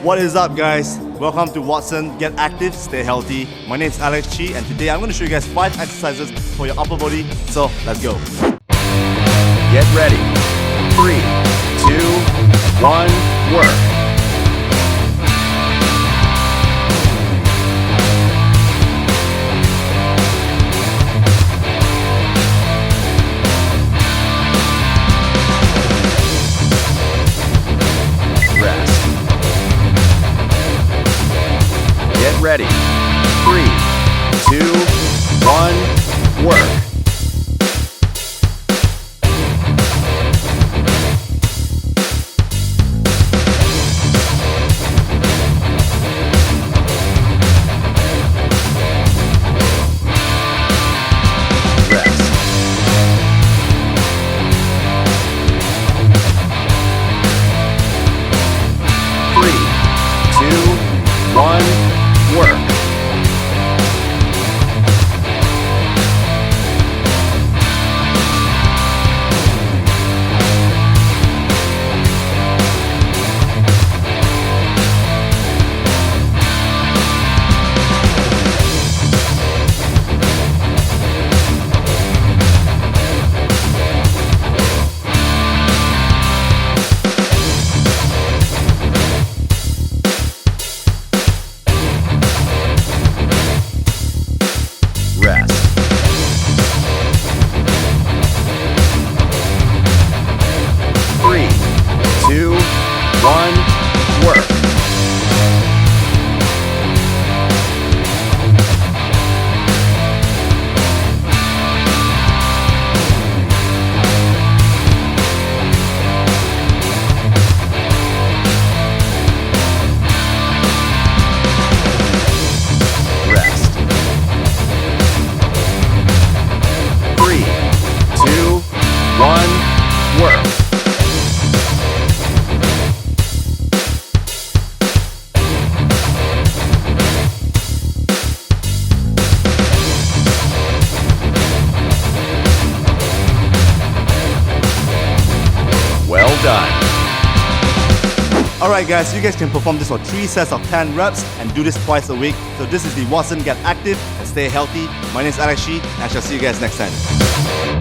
What is up, guys? Welcome to Watson Get Active, Stay Healthy. My name is Alex Chi, and today I'm going to show you guys 5 exercises for your upper body. So let's go. Get ready. 3, 2, 1, work. Get ready. 3, 2, 1, work. Rest. 3, 2, 1, work. Rest. 3, 2, 1, work. Rest. 3, 2, 1, work. Well done. Alright guys, you guys can perform this for 3 sets of 10 reps and do this twice a week. So this is the Watson Get Active and Stay Healthy. My name is Alex Chi, and I shall see you guys next time.